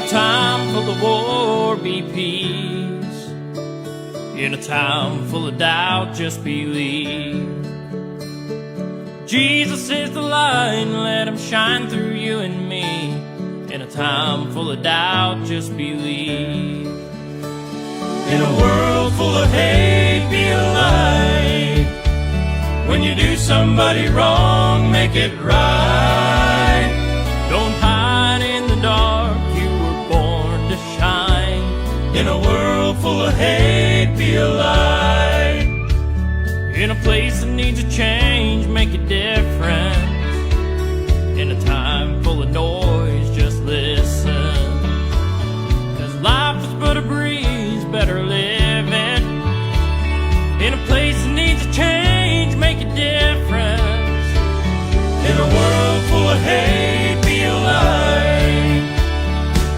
time full of war, be peace. In a time full of doubt, just believe. Jesus is the light, let him shine through you and me. In a time full of doubt, just believe. In a world full of hate, be a light. When you do somebody wrong, make it right. Don't hide in the dark, you were born to shine. In a world full of hate, be a light. In a place that needs a change, make a difference. In a time full of noise, just listen. 'Cause life is but a breeze, better live it. In a place that needs a change, make a difference. In a world full of hate, be a light.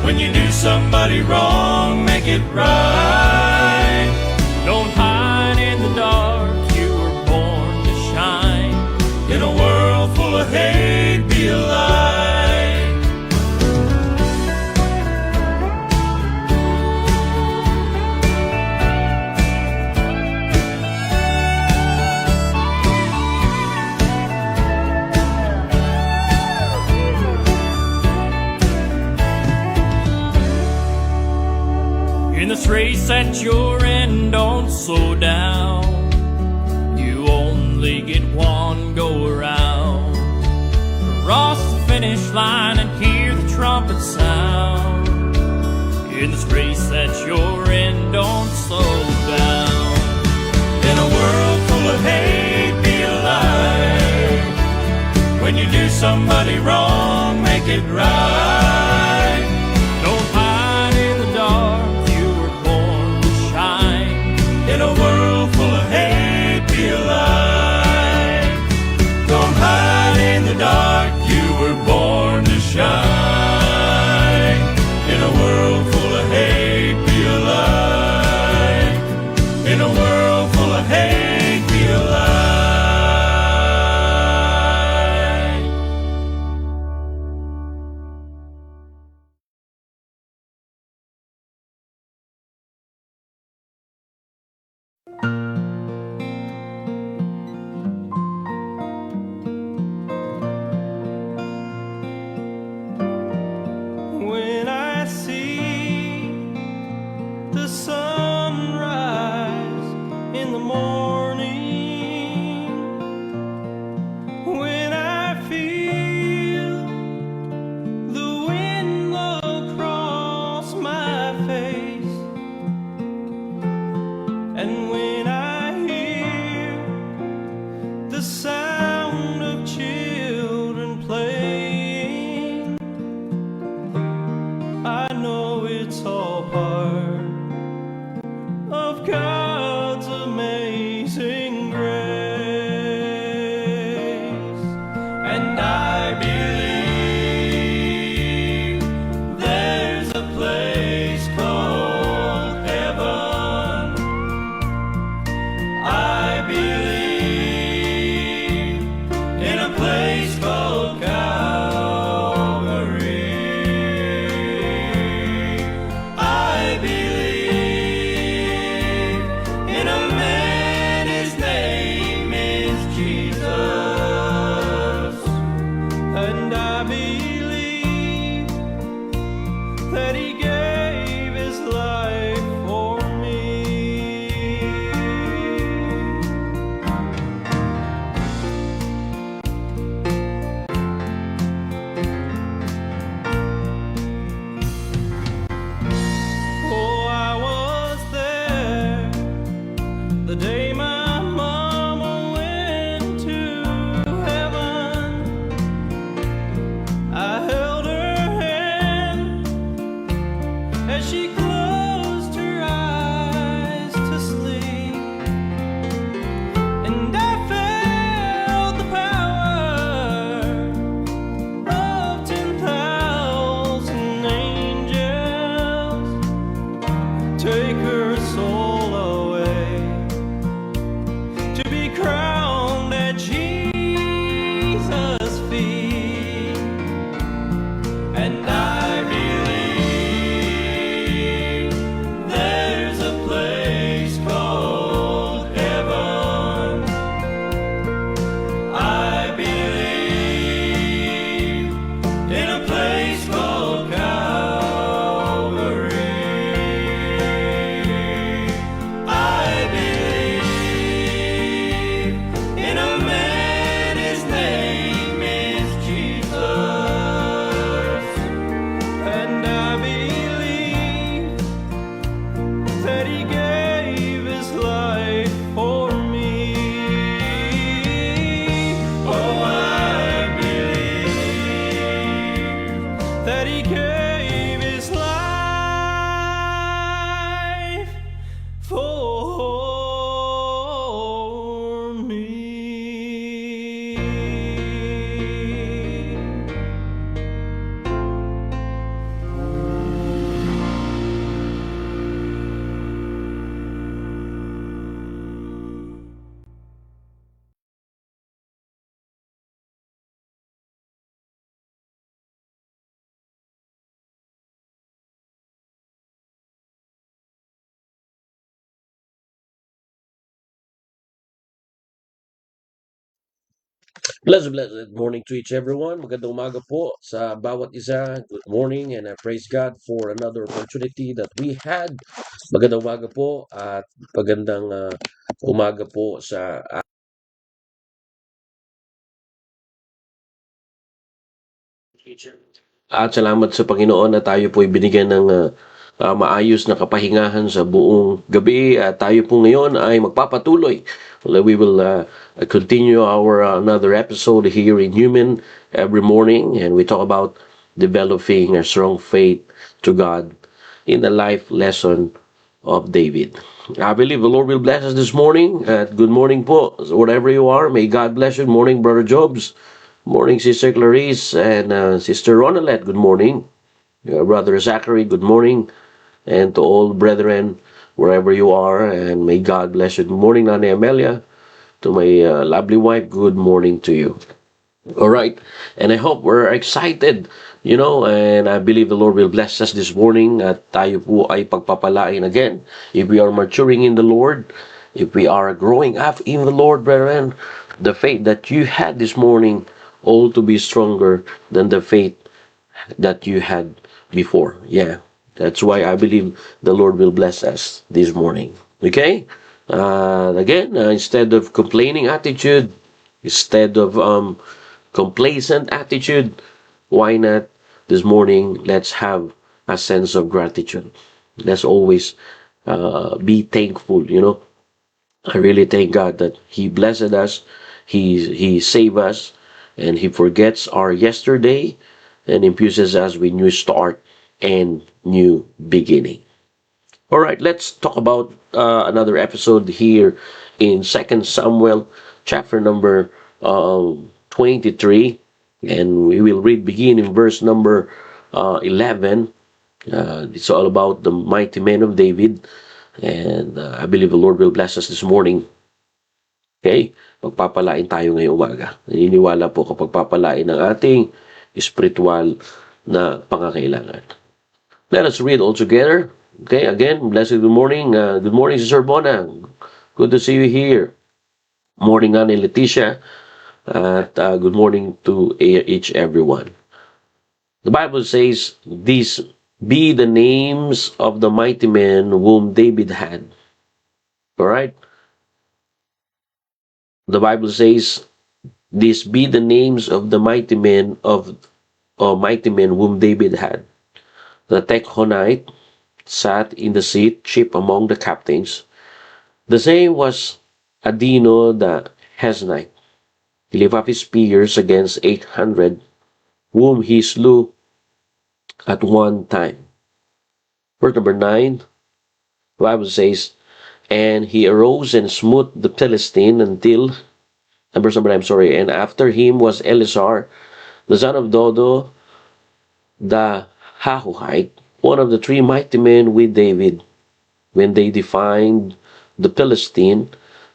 When you do somebody wrong, make it right. Don't hide in the dark, you were born to shine. In a world full of hate, be a light. In this race that you're in, don't slow down. You only get one go around. Cross the finish line and hear the trumpet sound. In this race that you're in, don't slow down. In a world full of hate, be a light. When you do somebody wrong, make it right. Don't hide in the dark, in a world full of hate, be a light. Don't hide in the dark, you were born to shine. In a world full of hate, be a light. In a world full of hate, be a light. When I see the sunrise in the morning, when I feel the wind blow across my face, and when I hear the sound of children playing, I know it's all part of God's amazing grace. And I believe there's a place called heaven. I believe Blessed morning to each everyone. Magandang umaga po sa bawat isa. Good morning and I praise God for another opportunity that we had. Magandang umaga po at magandang umaga po sa at salamat sa Panginoon na tayo po ay binigyan ng maayos na kapahingahan sa buong gabi at tayo po ngayon ay magpapatuloy. Well, we will continue our another episode here in Human every morning, and we talk about developing a strong faith to God in the life lesson of David. I believe the Lord will bless us this morning. Good morning po, wherever you are. May God bless you. Good morning, Brother Jobs. Morning, Sister Clarice and Sister Ronalette. Good morning. Brother Zachary, good morning. And to all brethren, wherever you are, and may God bless you. Good morning, Nana Amelia. To my lovely wife, good morning to you. All right. And I hope we're excited, and I believe the Lord will bless us this morning at tayo po ay pagpapalain again. If we are maturing in the Lord, if we are growing up in the Lord, brethren, the faith that you had this morning, all to be stronger than the faith that you had before. Yeah. That's why I believe the Lord will bless us this morning. Okay? Again, instead of complaining attitude, instead of complacent attitude, why not this morning let's have a sense of gratitude. Let's always be thankful. I really thank God that He blessed us, He saved us, and He forgets our yesterday and infuses us with new start and new beginning. All right, let's talk about another episode here in Second Samuel, chapter number 23, and we will begin in verse number 11. It's all about the mighty men of David, and I believe the Lord will bless us this morning. Okay? Pagpapalain tayo ngayong umaga. Naniniwala po kapag papalain ng ating spiritual na pangangailangan. Let us read all together. Okay, again, blessed good morning. Good morning, Sister Bona. Good to see you here. Morning, Annie Leticia. At good morning to each everyone. The Bible says, "These be the names of the mighty men whom David had." All right? The Bible says, "These be the names of the mighty men mighty men whom David had. The Techonite sat in the seat, chief among the captains. The same was Adino the Hesnite. He lifted up his spears against 800, whom he slew at one time." Verse number 9, the Bible says, "And he arose and smote the Philistine until," verse number 9, I'm sorry, "and after him was Eleazar, the son of Dodo, the Hahuhite, one of the three mighty men with David, when they defied the Philistine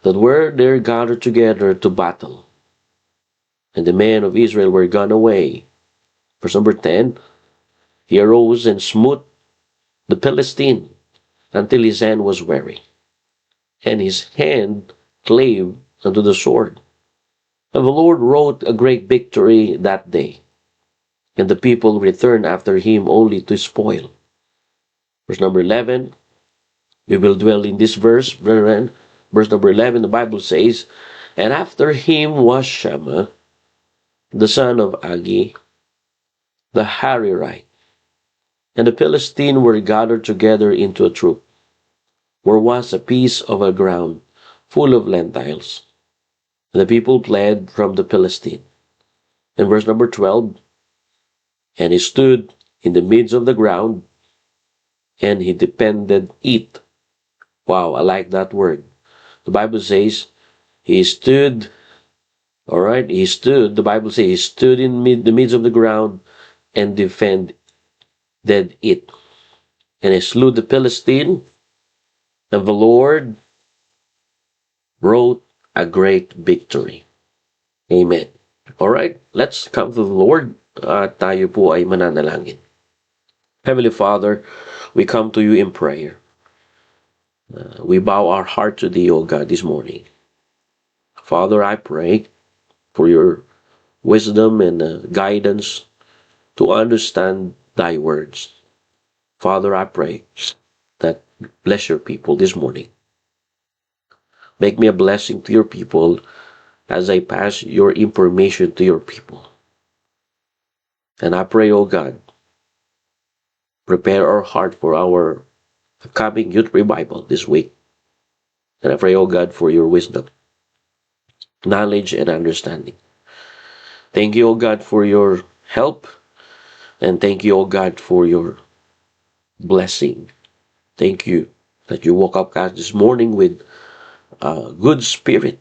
that were there gathered together to battle. And the men of Israel were gone away." Verse number 10, "He arose and smote the Philistine until his hand was weary, and his hand clave unto the sword. And the Lord wrought a great victory that day, and the people returned after him only to spoil." Verse number 11, we will dwell in this verse, brethren. Verse number 11, the Bible says, "And after him was Shammah, the son of Agi, the Haririte. And the Philistines were gathered together into a troop, where was a piece of a ground full of lentils. And the people fled from the Philistine." And verse number 12, "And he stood in the midst of the ground, and he defended it." Wow, I like that word. The Bible says he stood, all right, the Bible says he stood in the midst of the ground and defended it. "And he slew the Philistine, and the Lord wrought a great victory." Amen. All right, let's come to the Lord. Tayo po ay mananalangin. Heavenly Father, we come to you in prayer. We bow our heart to thee, O God, this morning. Father, I pray for your wisdom and guidance to understand thy words. Father, I pray that bless your people this morning. Make me a blessing to your people as I pass your information to your people. And I pray, oh God, prepare our heart for our coming youth revival this week. And I pray, oh God, for your wisdom, knowledge, and understanding. Thank you, oh God, for your help. And thank you, oh God, for your blessing. Thank you that you woke up us this morning with a good spirit.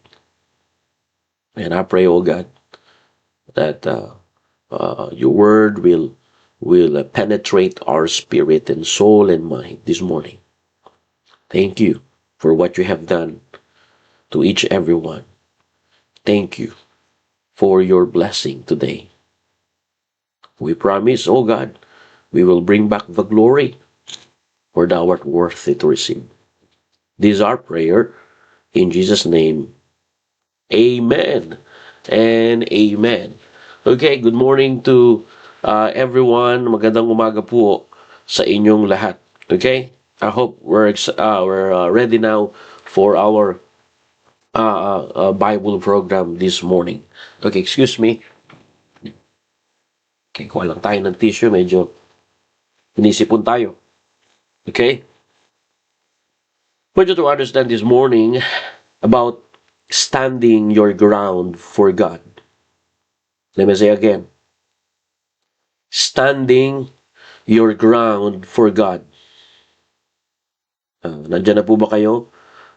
And I pray, oh God, that your word will penetrate our spirit and soul and mind this morning. Thank you for what you have done to each everyone. Thank you for your blessing today. We promise, oh God, we will bring back the glory, for thou art worthy to receive. This is our prayer in Jesus' name. Amen and amen. Okay, good morning to everyone. Magandang umaga po sa inyong lahat. Okay, I hope we're ready now for our Bible program this morning. Okay, excuse me. Okay, kuha lang tayo ng tissue. Medyo inisipon tayo. Okay? I want you to understand this morning about standing your ground for God. Let me say again. Standing your ground for God. Nandiyan na po ba kayo?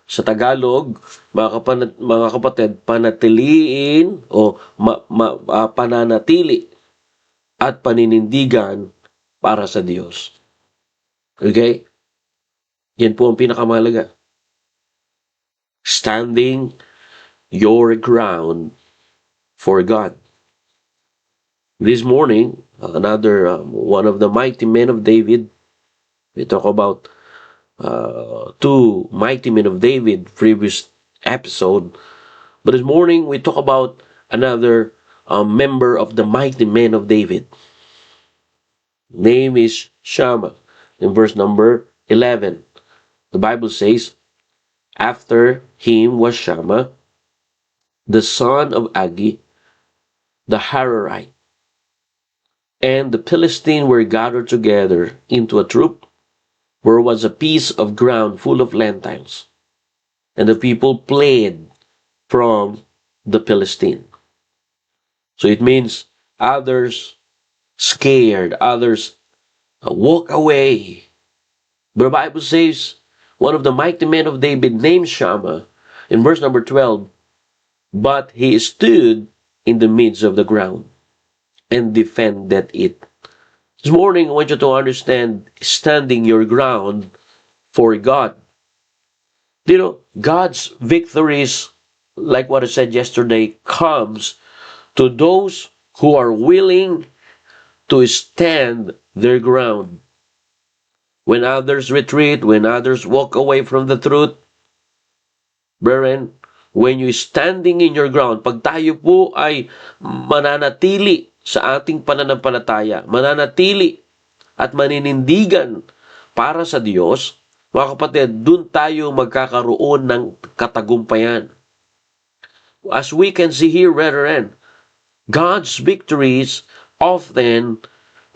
Sa Tagalog, mga kapatid, panatiliin o pananatili at paninindigan para sa Diyos. Okay? Yan po ang pinakamahalaga. Standing your ground for God. This morning, another one of the mighty men of David. We talk about two mighty men of David previous episode. But this morning, we talk about another member of the mighty men of David. Name is Shammah. In verse number 11, the Bible says, after him was Shammah, the son of Agi, the Hararite, and the Philistines were gathered together into a troop, where was a piece of ground full of lentils, and the people fled from the Philistine. So it means others scared, others walk away. But the Bible says, one of the mighty men of David named Shammah, in verse number 12, but he stood in the midst of the ground and defended it. This morning, I want you to understand standing your ground for God. You know, God's victories, like what I said yesterday, comes to those who are willing to stand their ground. When others retreat, when others walk away from the truth, brethren, when you're standing in your ground, pag tayo po ay mananatili sa ating pananampalataya, mananatili at maninindigan para sa Diyos, mga kapatid, dun tayo magkakaroon ng katagumpayan. As we can see here, brethren, God's victories often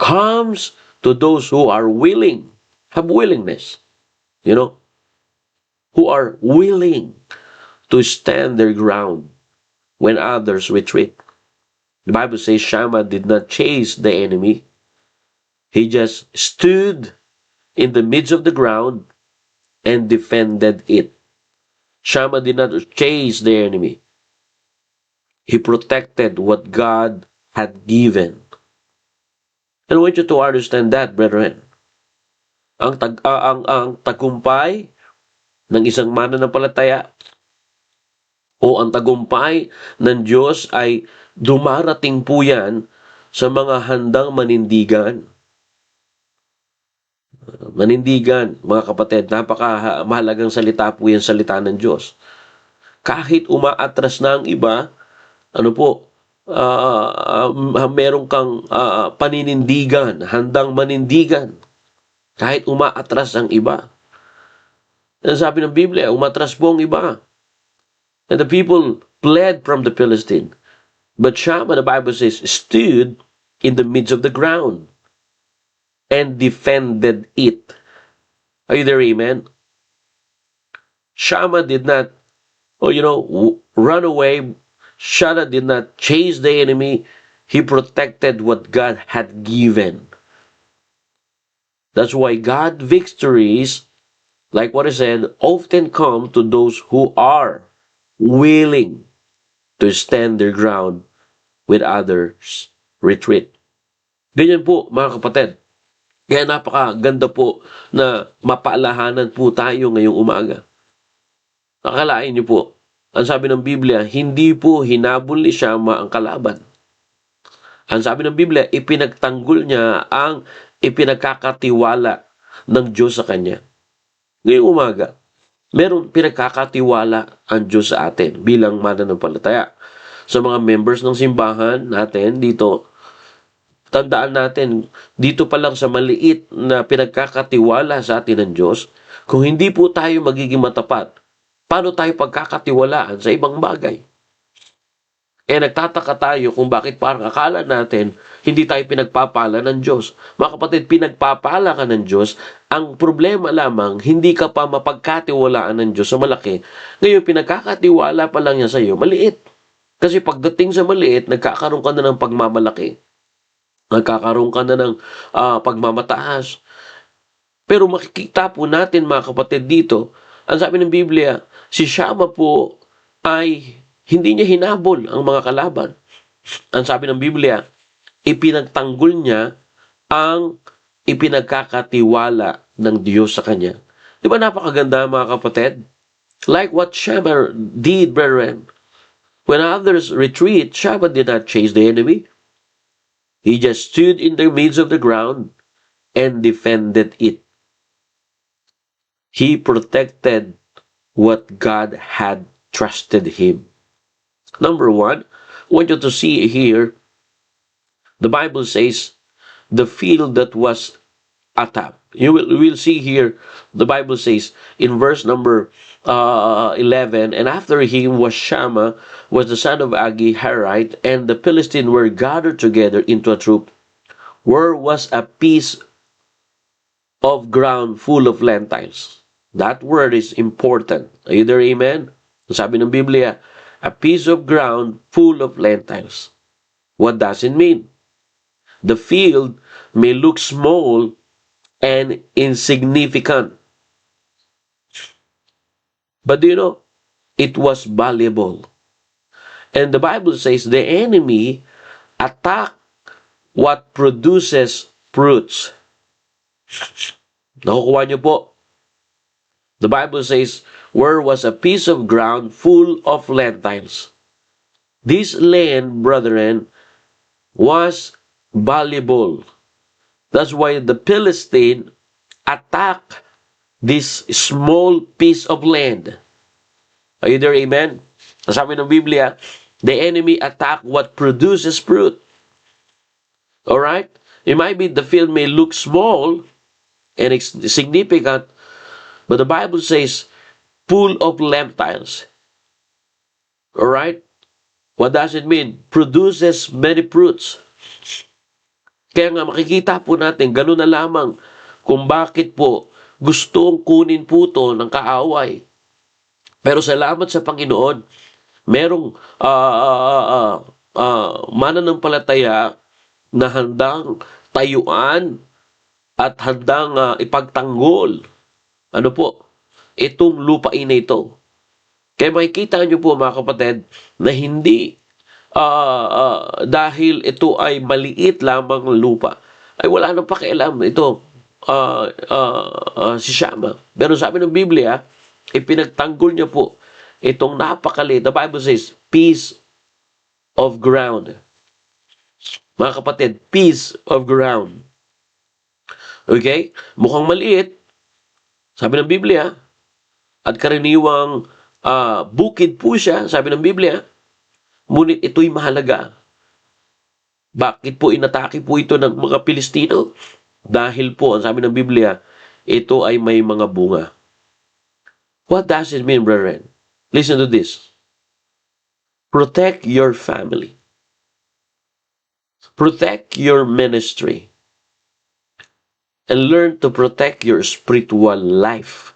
comes to those who are willing, have willingness, who are willing to stand their ground when others retreat. The Bible says Shammah did not chase the enemy. He just stood in the midst of the ground and defended it. Shammah did not chase the enemy. He protected what God had given. And I want you to understand that, brethren. Ang tagumpay ng isang mananampalataya o ang tagumpay ng Diyos ay dumarating po yan sa mga handang manindigan. Manindigan, mga kapatid, napaka-mahalagang salita po yan, salita ng Diyos. Kahit umaatras na ang iba, meron kang paninindigan, handang manindigan, kahit umaatras ang iba. Ang sabi ng Biblia, umatras po ang iba. And the people fled from the Philistine. But Shammah, the Bible says, stood in the midst of the ground and defended it. Are you there, amen? Shammah did not, run away. Shammah did not chase the enemy. He protected what God had given. That's why God victories, like what I said, often come to those who are willing to stand their ground with others retreat. Ganyan po, mga kapatid. Kaya napakaganda po na mapaalahanan po tayo ngayong umaga. Akalain niyo po, ang sabi ng Biblia, hindi po hinabol ni Shammah ang kalaban. Ang sabi ng Biblia, ipinagtanggol niya ang ipinagkakatiwala ng Diyos sa kanya. Ngayong umaga, meron pinagkakatiwala ang Diyos sa atin bilang mananampalataya. Sa mga members ng simbahan natin dito, tandaan natin, dito pa lang sa maliit na pinagkakatiwala sa atin ng Diyos, kung hindi po tayo magiging matapat, paano tayo pagkakatiwalaan sa ibang bagay? Nagtataka tayo kung bakit parang akala natin hindi tayo pinagpapala ng Diyos. Mga kapatid, pinagpapala ka ng Diyos. Ang problema lamang, hindi ka pa mapagkatiwalaan ng Diyos sa malaki. Ngayon, pinagkakatiwala pa lang niya sa iyo, maliit. Kasi pagdating sa maliit, nagkakaroon ka na ng pagmamalaki. Nagkakaroon ka na ng pagmamataas. Pero makikita po natin, mga kapatid, dito, ang sabi ng Biblia, si Shammah po ay hindi niya hinabol ang mga kalaban. Ang sabi ng Biblia, ipinagtanggol niya ang ipinagkakatiwala ng Diyos sa kanya. Di ba napakaganda, mga kapatid? Like what Shammah did, brethren. When others retreat, Shammah did not chase the enemy. He just stood in the midst of the ground and defended it. He protected what God had trusted him. Number one, I want you to see here, the Bible says, the field that was attacked. You will see here, the Bible says, in verse number 11, and after him was Shammah, was the son of Agi, Harite, and the Philistines were gathered together into a troop, where was a piece of ground full of lentils. That word is important. Are you there, amen? Sabi ng Biblia, a piece of ground full of lentils. What does it mean? The field may look small and insignificant. But do you know, it was valuable. And the Bible says the enemy attack what produces fruits. Nakukuha niyo po? The Bible says, where was a piece of ground full of lentils. This land, brethren, was valuable. That's why the Philistine attacked this small piece of land. Are you there, amen? Sabi ng Biblia, the enemy attacked what produces fruit. Alright? It might be the field may look small and significant, but the Bible says, full of lentils. Alright? What does it mean? Produces many fruits. Kaya nga makikita po natin, gano'n na lamang kung bakit po gustong kunin po ito ng kaaway. Pero salamat sa Panginoon, merong mananampalataya na handang tayuan at handang ipagtanggol. Ano po? Itong lupain na ito. Kaya makikita nyo po, mga kapatid, na hindi dahil ito ay maliit lamang lupa, ay wala nang pakialam ito si Shammah. Pero sabi ng Biblia, ipinagtanggol niya po itong napakaliit. The Bible says, piece of ground. Mga kapatid, piece of ground. Okay? Mukhang maliit, sabi ng Biblia, at karaniwang bukid po siya, sabi ng Biblia, ngunit ito'y mahalaga. Bakit po inatake po ito ng mga Pilistino? Dahil po, ang sabi ng Biblia, ito ay may mga bunga. What does it mean, brethren? Listen to this. Protect your family. Protect your ministry. And learn to protect your spiritual life.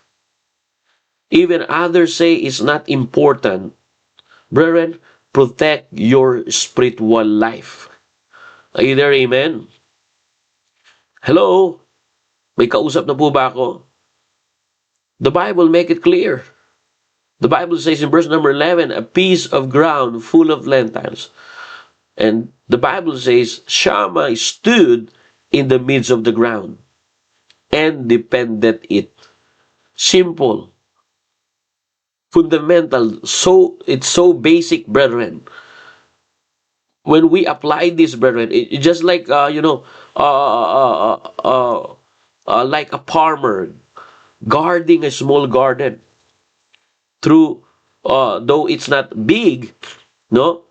Even others say it's not important. Brethren, protect your spiritual life. Are you there? Amen? Hello? May kausap na po ba ako? The Bible make it clear. The Bible says in verse number 11, a piece of ground full of lentils. And the Bible says, Shammah stood in the midst of the ground and defended it. Simple. Fundamental. So, it's so basic, brethren. When we apply this, brethren, it's just like, like a farmer guarding a small garden. Through, though it's not big, no,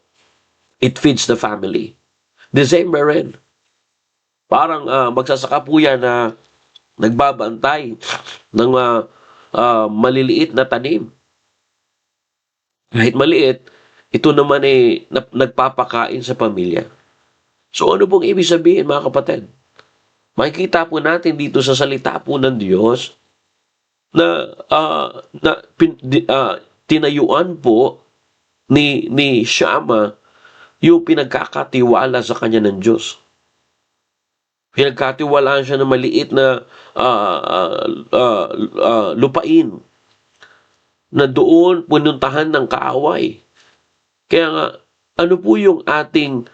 it feeds the family. The same, brethren. Parang magsasaka po yan na nagbabantay ng maliliit na tanim. Kahit maliit, ito naman nagpapakain sa pamilya. So ano pong ibig sabihin, mga kapatid? Makikita po natin dito sa salita po ng Diyos na tinayuan po ni Shammah yung pinagkakatiwala sa kanya ng Diyos. Pinagkatiwalaan siya ng maliit na lupain na doon pununtahan ng kaaway. Kaya nga, ano po yung ating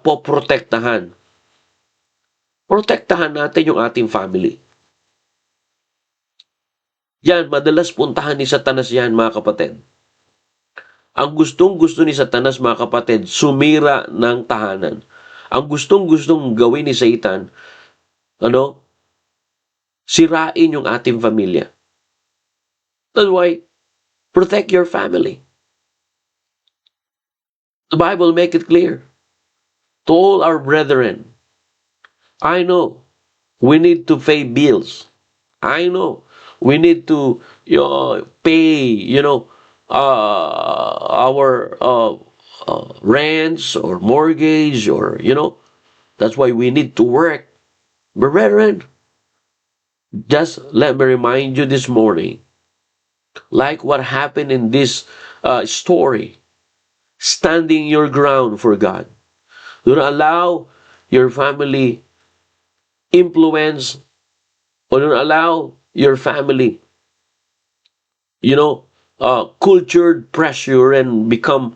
poprotektahan? Protektahan natin yung ating family. Yan, madalas puntahan ni Satanas yan, mga kapatid. Ang gustong-gusto ni Satanas, mga kapatid, sumira ng tahanan. Ang gustong-gustong gawin ni Satan, sirain yung ating pamilya. That's why, protect your family. The Bible make it clear to all our brethren. I know we need to pay bills. I know we need to pay, our rents or mortgage or, that's why we need to work. But brethren, just let me remind you this morning, like what happened in this story, standing your ground for God. Do not allow your family influence, or don't allow your family, cultured pressure and become,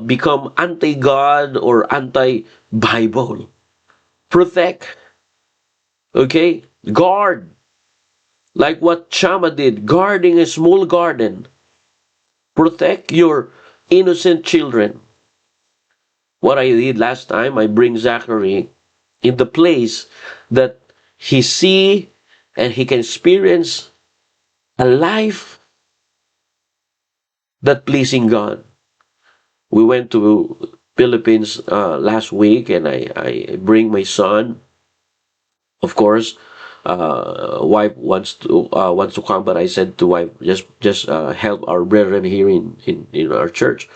become anti-God or anti-Bible. Protect. Okay? Guard. Like what Shammah did, guarding a small garden. Protect your innocent children. What I did last time, I bring Zachary in the place that he see and he can experience a life that pleasing God. We went to Philippines last week, and I bring my son. Of course, wife wants to come, but I said to wife, just help our brethren here in our church.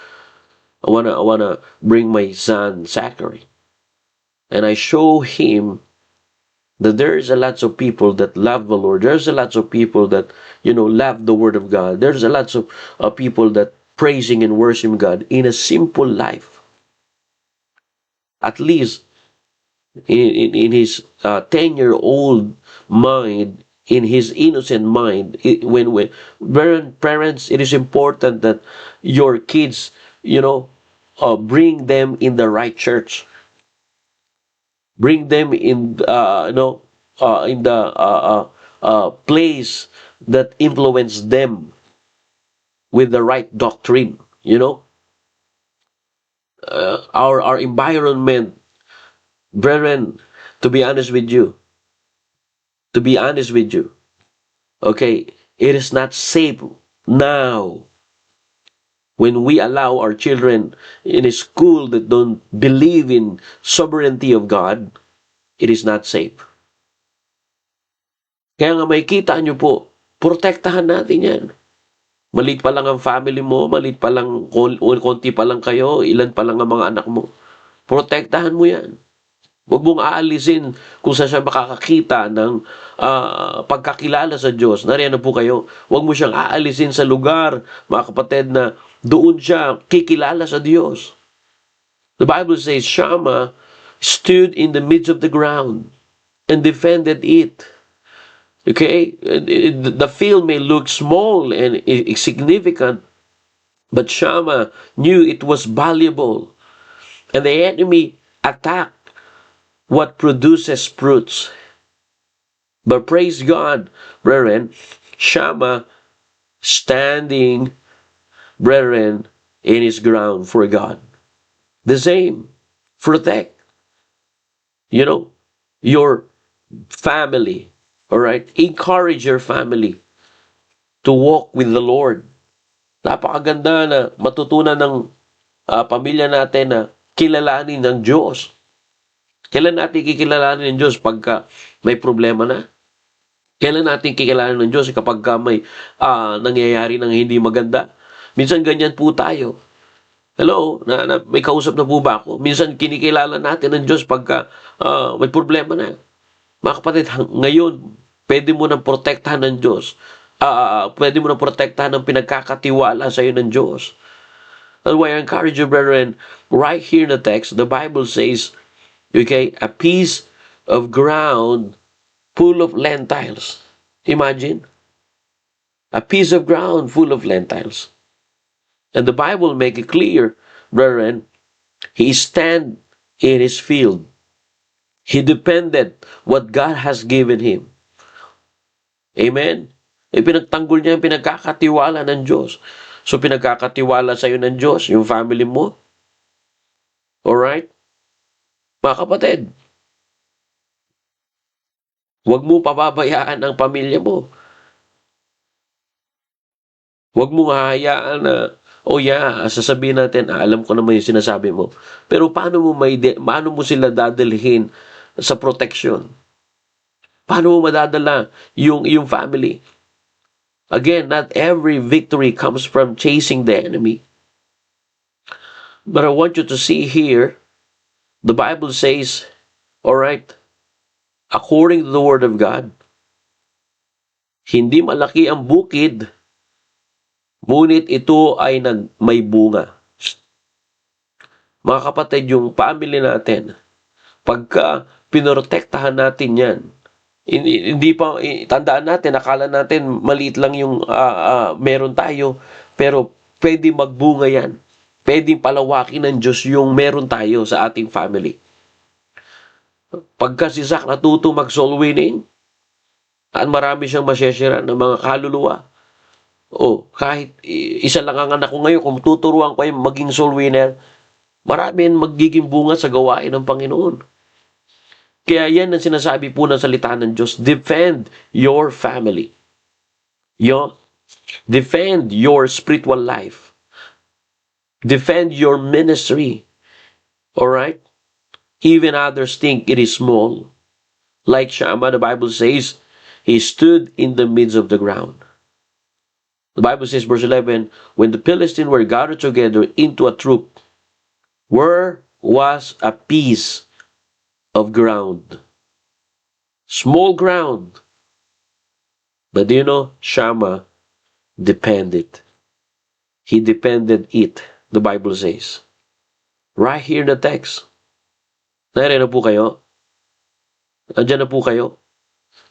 I wanna bring my son Zachary, and I show him that there is a lots of people that love the Lord. There's a lots of people that love the Word of God. There's a lots of people that praising and worshiping God in a simple life. At least in his 10-year-old mind, in his innocent mind, when parents, it is important that your kids, bring them in the right church. Bring them in, in the place that influence them with the right doctrine. Our environment, brethren, to be honest with you, okay, it is not safe now When we allow our children in a school that don't believe in sovereignty of God, it is not safe. Kaya nga makikita nyo po, protektahan natin yan. Maliit pa lang ang family mo, maliit pa lang, konti pa lang kayo, ilan pa lang ang mga anak mo. Protektahan mo yan. Huwag mong aalisin kung saan siya makakakita ng pagkakilala sa Diyos. Nariyan na po kayo. Huwag mo siyang aalisin sa lugar, mga kapatid, na doon siya kikilala sa Diyos. The Bible says, Shammah stood in the midst of the ground and defended it. Okay? The field may look small and insignificant, but Shammah knew it was valuable. And the enemy attacked what produces fruits. But praise God, brethren, Shammah standing, brethren, in his ground for God. The same. Protect. Your family. Alright? Encourage your family to walk with the Lord. Napakaganda na matutunan ng pamilya natin na kilalanin ng Diyos. Kailan natin kikilalanin ng Diyos pagka may problema na? Kailan natin kikilalanin ng Diyos kapag may nangyayari ng hindi maganda? Minsan ganyan po tayo. Hello? May kausap na po ba ako? Minsan kinikilala natin ng Diyos pagka may problema na. Mga kapatid, ngayon, pwede mo nang protektahan ng Diyos. Pwede mo nang protektahan ng pinagkakatiwala sa iyo ng Diyos. That's why I encourage you, brethren, right here in the text, the Bible says, okay, a piece of ground full of lentils. Imagine. A piece of ground full of lentils. And the Bible make it clear, brethren, he stand in his field. He depended what God has given him. Amen? Pinagtanggol niya yung pinagkakatiwala ng Diyos. So, pinagkakatiwala sa iyo ng Diyos, yung family mo. Alright? Mga kapatid, huwag mo pababayaan ang pamilya mo. Huwag mo hahayaan na, sasabihin natin, alam ko naman yung sinasabi mo. Pero paano mo sila dadalhin sa protection? Paano mo madadala yung family? Again, not every victory comes from chasing the enemy. But I want you to see here, the Bible says, alright, according to the Word of God, hindi malaki ang bukid, ngunit ito ay may bunga. Mga kapatid, yung family natin, pagka pinoprotektahan natin yan, hindi pa, tandaan natin, akala natin maliit lang yung meron tayo, pero pwede magbunga yan. Pwedeng palawakin ng Diyos yung meron tayo sa ating family. Pagka si Zach natuto mag-soul winning, at marami siyang masyashare ng mga kaluluwa, kahit isa lang ang anak ko ngayon, kung tuturuan ko yung maging soul winner, marami magiging bunga sa gawain ng Panginoon. Kaya yan ang sinasabi po ng salita ng Diyos. Defend your family. Defend your spiritual life. Defend your ministry. Alright? Even others think it is small. Like Shammah, the Bible says, he stood in the midst of the ground. The Bible says, verse 11, when the Philistines were gathered together into a troop, where was a piece of ground? Small ground. But Shammah depended. He depended it, the Bible says. Right here in the text. Nariyan na po kayo? Nandiyan na po kayo?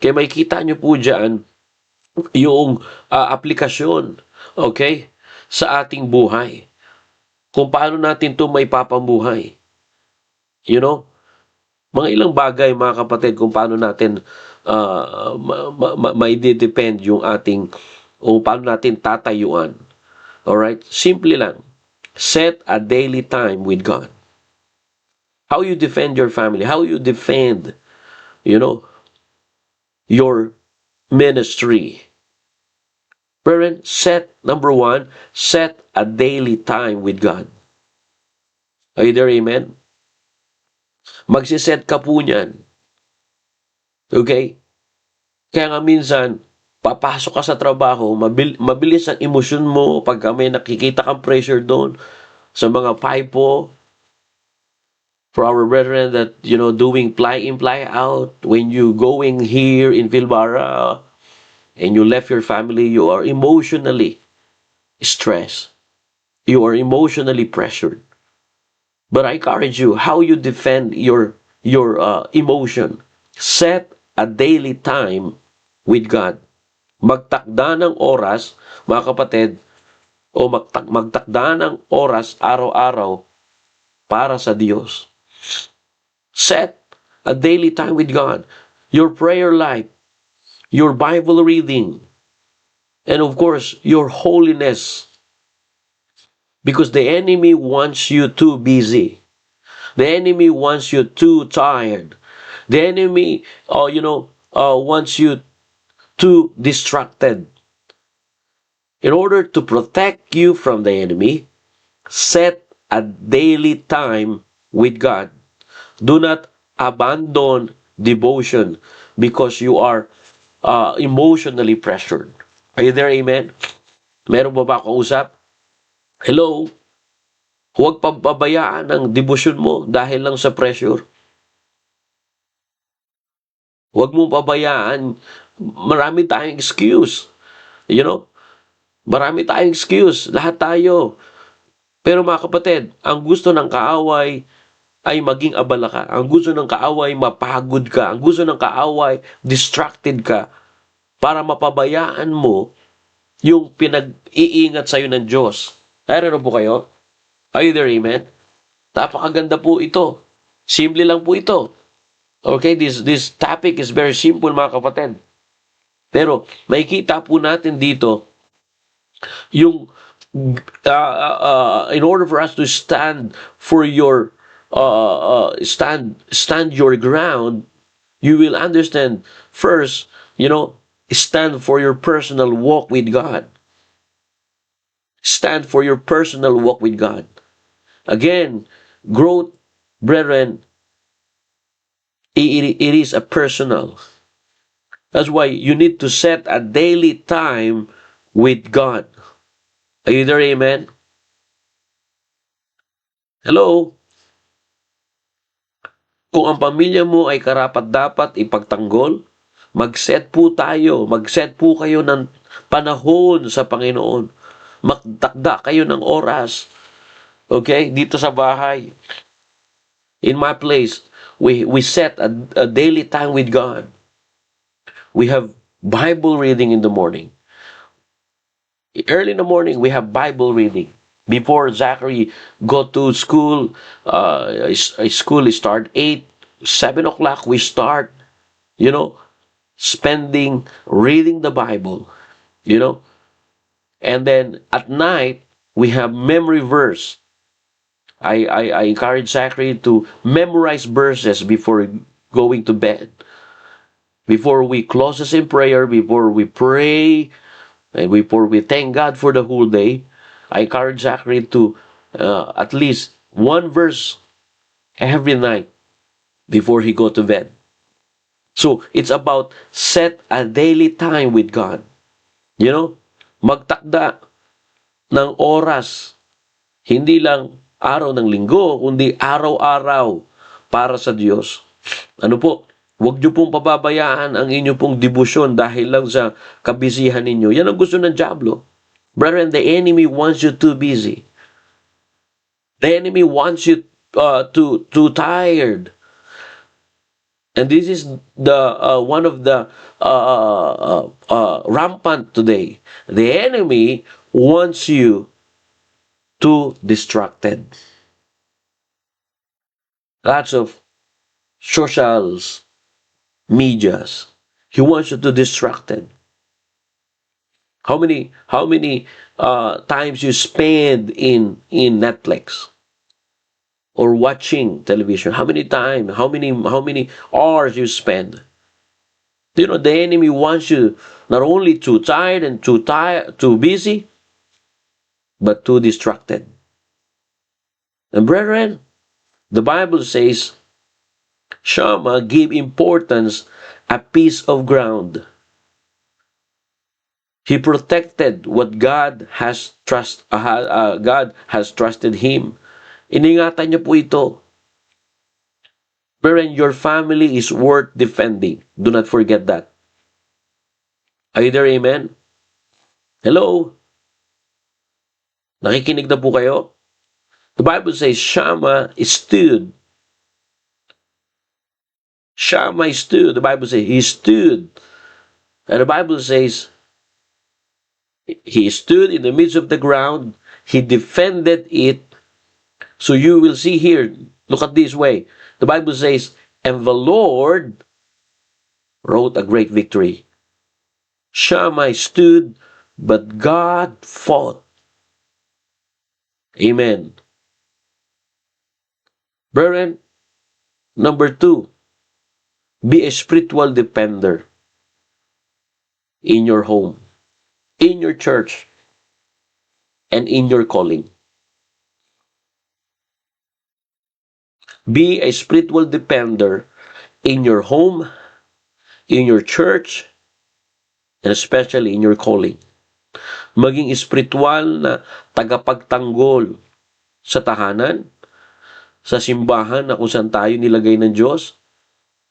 Kaya makikita nyo po dyan yung aplikasyon, okay, sa ating buhay. Kung paano natin ito may papamuhay. Mga ilang bagay, mga kapatid, kung paano natin may depend yung ating, o paano natin tatayuan. Alright? Simple lang. Set a daily time with God. How you defend your family, how you defend, your ministry. Brethren, number one, set a daily time with God. Are you there? Amen? Magsiset ka po niyan. Okay? Kaya nga minsan, papasok ka sa trabaho, mabilis ang emosyon mo pagka may nakikita kang pressure doon sa mga PIPO, for our brethren that, doing fly in, fly out, when you going here in Pilbara and you left your family, you are emotionally stressed. You are emotionally pressured. But I encourage you, how you defend your emotion. Set a daily time with God. Magtakda ng oras, mga kapatid, o magtakda ng oras araw-araw para sa Diyos. Set a daily time with God. Your prayer life, your Bible reading, and of course, your holiness. Because the enemy wants you too busy. The enemy wants you too tired. The enemy, wants you too distracted. In order to protect you from the enemy, set a daily time with God. Do not abandon devotion because you are emotionally pressured. Are you there? Amen? Meron ba kausap? Hello? Huwag pababayaan ang devotion mo dahil lang sa pressure. Huwag mo pabayaan. Marami tayong excuse. Marami tayong excuse. Lahat tayo. Pero mga kapatid, ang gusto ng kaaway ay maging abala ka. Ang gusto ng kaaway, mapagod ka. Ang gusto ng kaaway, distracted ka. Para mapabayaan mo yung pinag-iingat sa'yo ng Diyos. Ayun po kayo? Are you there? Amen? Napakaganda po ito. Simple lang po ito. Okay? This topic is very simple, mga kapatid. Pero, makikita po natin dito yung in order for us to stand for your stand your ground, you will understand first, stand for your personal walk with God. Stand for your personal walk with God. Again, growth, brethren, it is a personal. That's why you need to set a daily time with God. Are you there? Amen? Hello? Kung ang pamilya mo ay karapat-dapat ipagtanggol, mag-set po kayo ng panahon sa Panginoon. Magtakda kayo ng oras. Okay? Dito sa bahay. In my place, we set a daily time with God. We have Bible reading in the morning. Early in the morning, we have Bible reading. Before Zachary go to school, school start 8, 7 o'clock, we start, spending, reading the Bible, And then at night, we have memory verse. I encourage Zachary to memorize verses before going to bed. Before we close us in prayer, before we pray, and before we thank God for the whole day, I encourage Zachary to at least one verse every night before he go to bed. So, it's about set a daily time with God. Magtakda ng oras. Hindi lang araw ng linggo, kundi araw-araw para sa Diyos. Ano po? Huwag niyo pong pababayaan ang inyo pong debosyon dahil lang sa kabisihan ninyo. Yan ang gusto ng diablo. Brethren, the enemy wants you too busy. The enemy wants you too tired. And this is the one of the rampant today. The enemy wants you too distracted. Lots of socials, medias. He wants you to distracted. How many times you spend in Netflix or watching television? How many hours you spend? You know, the enemy wants you not only too tired and too busy, but too distracted. And brethren, the Bible says, Shammah gave importance a piece of ground. He protected what God has trusted him. Iningatan niyo po ito. Brethren, your family is worth defending. Do not forget that. Are you there, amen? Hello? Nakikinig na po kayo? The Bible says Shammah stood. Shammah stood. The Bible says he stood. And the Bible says he stood in the midst of the ground. He defended it. So you will see here, look at this way. The Bible says, and the Lord wrote a great victory. Shammah stood, but God fought. Amen. Brethren, number 2, be a spiritual defender in your home, in your church, and in your calling. Be a spiritual defender in your home, in your church, and especially in your calling. Maging spiritual na tagapagtanggol sa tahanan, sa simbahan na kung saan tayo nilagay ng Diyos,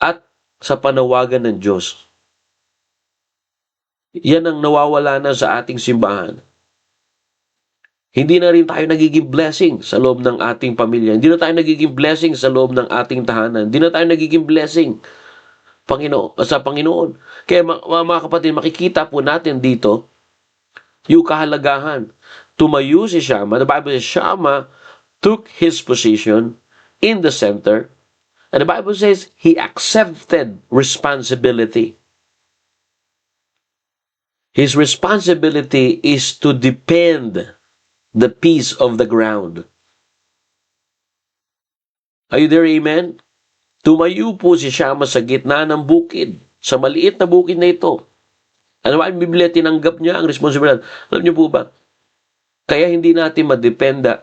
at sa panawagan ng Diyos. Yan ang nawawala na sa ating simbahan. Hindi na rin tayo nagiging blessing sa loob ng ating pamilya. Hindi na tayo nagiging blessing sa loob ng ating tahanan. Hindi na tayo nagiging blessing sa Panginoon. Kaya mga kapatid, makikita po natin dito yung kahalagahan. Tumayo si Shammah. The Bible says Shammah took his position in the center. And the Bible says he accepted responsibility. His responsibility is to defend the piece of the ground. Are you there, amen? Tumayo po si Shammah sa gitna ng bukid, sa maliit na bukid na ito. Ano ba ang Biblia? Tinanggap niya ang responsibilidad. Alam niyo po ba? Kaya hindi natin madependa,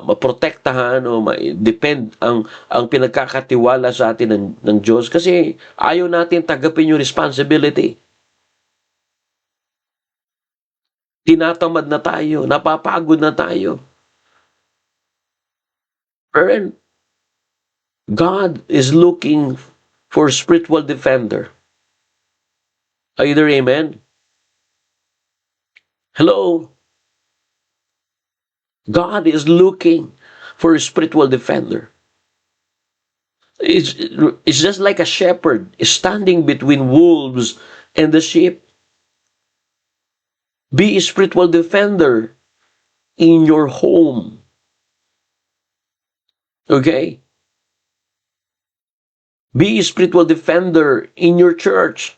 maprotektahan o ma-depend ang pinagkakatiwala sa atin ng Diyos kasi ayaw natin tagapin yung responsibility. Tinatamad na tayo, napapagod na tayo. And God is looking for spiritual defender. Are you there, amen? Hello? God is looking for a spiritual defender. It's just like a shepherd standing between wolves and the sheep. Be a spiritual defender in your home. Okay? Be a spiritual defender in your church.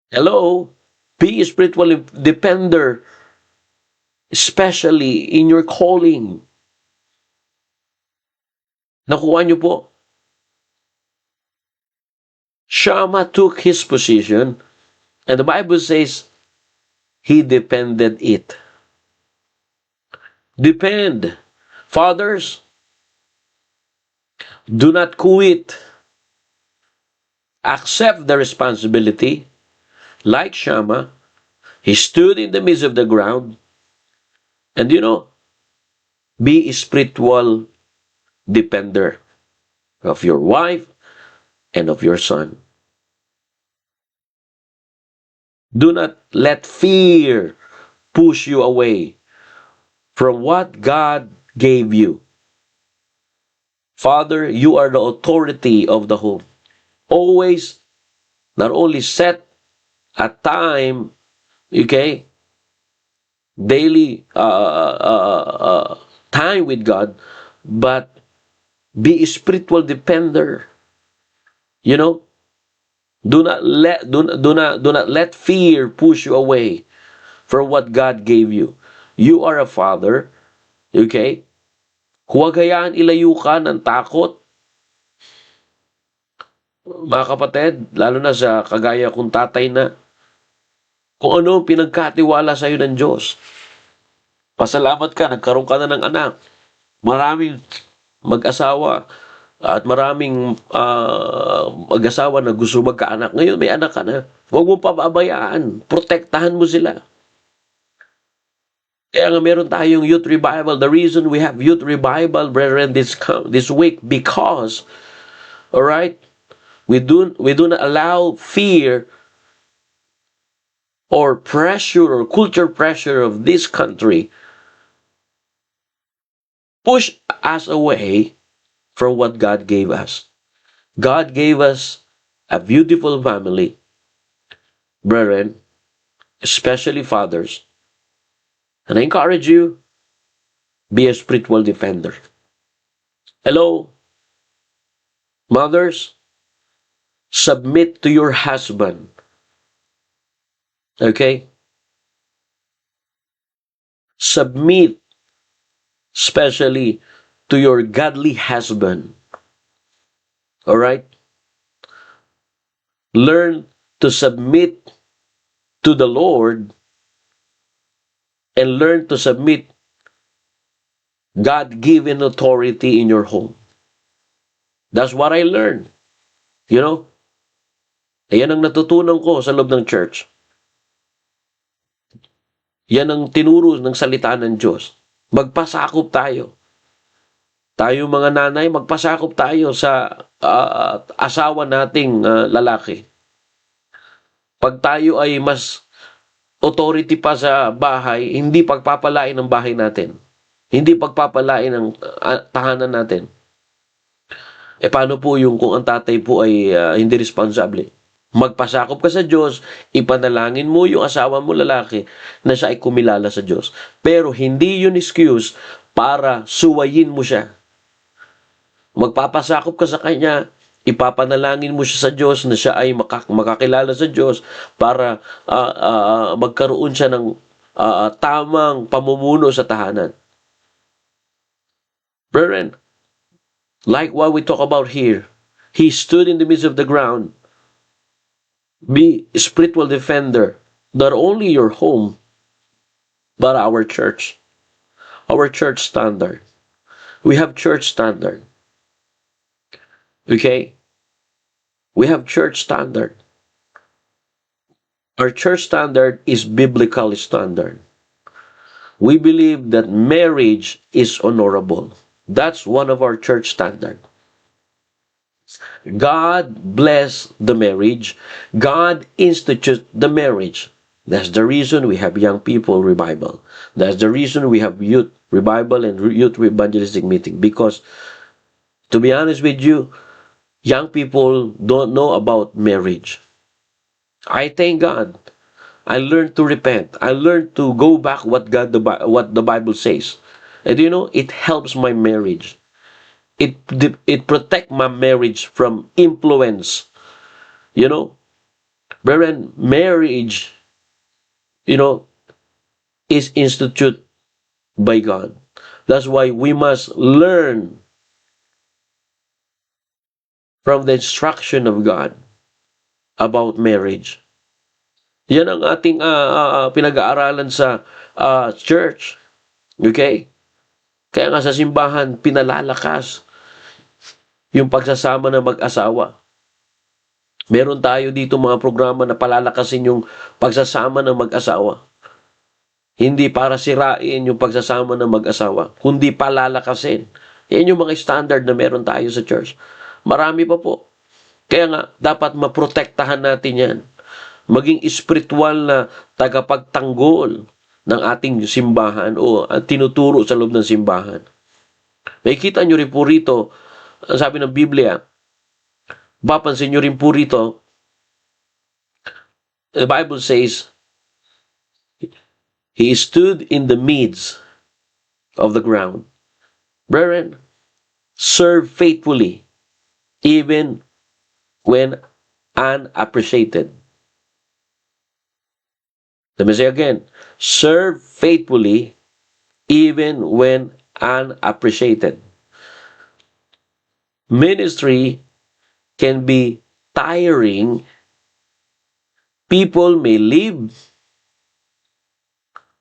Hello? Be a spiritual defender, especially in your calling. Nakuha niyo po? Shammah took his position, and the Bible says he defended it. Depend. Fathers, do not quit. Accept the responsibility. Like Shammah, he stood in the midst of the ground, and be a spiritual defender of your wife and of your son. Do not let fear push you away from what God gave you. Father, you are the authority of the home. Always, not only set a time, okay, daily time with God, but be a spiritual defender. Do not let fear push you away from what God gave you. You are a father, okay? Huwag hayaan ilayo ka ng takot. Mga kapatid, lalo na sa kagaya kong tatay na kung ano pinagkatiwala sa iyo ng Diyos. Pasalamat ka, nagkaroon ka na ng anak. Maraming mag-asawa at maraming mag-asawa na gusto magkaanak. Ngayon may anak ka na. Huwag mo pababayaan. Protektahan mo sila. Kaya nga meron tayong youth revival. The reason we have youth revival, brethren, this week, because, alright, we do not allow fear or pressure or culture pressure of this country push us away from what God gave us. God gave us a beautiful family, brethren, especially fathers. And I encourage you, be a spiritual defender. Hello, mothers, submit to your husband. Okay? Submit, especially to your godly husband. Alright? Learn to submit to the Lord and learn to submit God-given authority in your home. That's what I learned. You know? Ayan ang natutunan ko sa loob ng church. Yan ang tinuro ng salita ng Diyos. Magpasakop tayo. Tayo mga nanay, magpasakop tayo sa asawa nating lalaki. Pag tayo ay mas authority pa sa bahay, hindi pagpapalain ng bahay natin. Hindi pagpapalain ng tahanan natin. E paano po yung kung ang tatay po ay hindi responsable? Magpasakop ka sa Diyos, ipanalangin mo yung asawa mo lalaki na siya ay kumilala sa Diyos. Pero hindi yun excuse para suwayin mo siya. Magpapasakop ka sa kanya, ipapanalangin mo siya sa Diyos na siya ay makakilala sa Diyos para magkaroon siya ng tamang pamumuno sa tahanan. Brethren, like what we talk about here, he stood in the midst of the ground. Be a spiritual defender, not only your home, but our church. Our church standard. We have church standard. Okay? We have church standard. Our church standard is biblical standard. We believe that marriage is honorable. That's one of our church standard. God bless the marriage. God institute the marriage. That's the reason we have young people revival. That's the reason we have youth revival and youth evangelistic meeting. Because, to be honest with you, young people don't know about marriage. I thank God. I learned to repent. I learned to go back what the Bible says. And you know, it helps my marriage. It protect my marriage from influence. You know, brethren, marriage, you know, is instituted by God. That's why we must learn from the instruction of God about marriage. Yan ang ating pinag-aaralan sa church. Okay? Kaya nga sa simbahan, pinalalakas yung pagsasama ng mag-asawa. Meron tayo dito mga programa na palalakasin yung pagsasama ng mag-asawa. Hindi para sirain yung pagsasama ng mag-asawa, kundi palalakasin. Yan yung mga standard na meron tayo sa church. Marami pa po. Kaya nga, dapat maprotektahan natin yan. Maging espiritual na tagapagtanggol ng ating simbahan o tinuturo sa loob ng simbahan. Nakikita nyo rin po rito, sabi ng Biblia, papansin nyo rin po rito, the Bible says, he stood in the midst of the ground. Brethren, serve faithfully, even when unappreciated. Let me say again, serve faithfully even when unappreciated. Ministry can be tiring. People may leave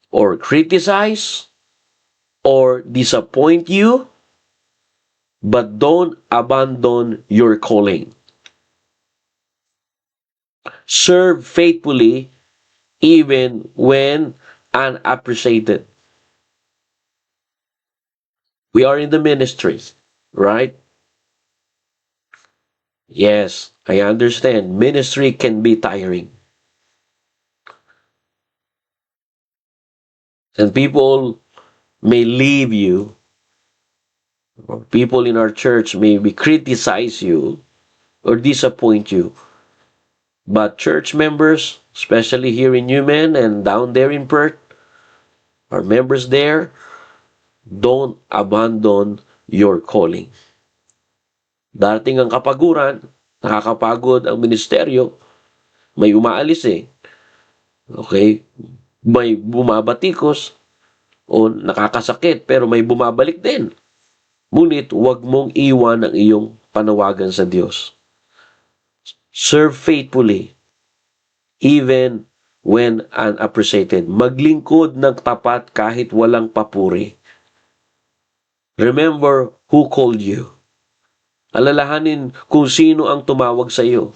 or criticize or disappoint you, but don't abandon your calling. Serve faithfully even when unappreciated. We are in the ministry, right? Yes, I understand. Ministry can be tiring. And people may leave you, or people in our church may be criticize you or disappoint you. But church members, especially here in Newman and down there in Perth, our members there, don't abandon your calling. Darating ang kapaguran, nakakapagod ang ministeryo, may umaalis eh. Okay? May bumabatikos o nakakasakit pero may bumabalik din. Ngunit huwag mong iwan ang iyong panawagan sa Diyos. Serve faithfully even when unappreciated. Maglingkod ng tapat kahit walang papuri. Remember who called you. Alalahanin kung sino ang tumawag sa iyo.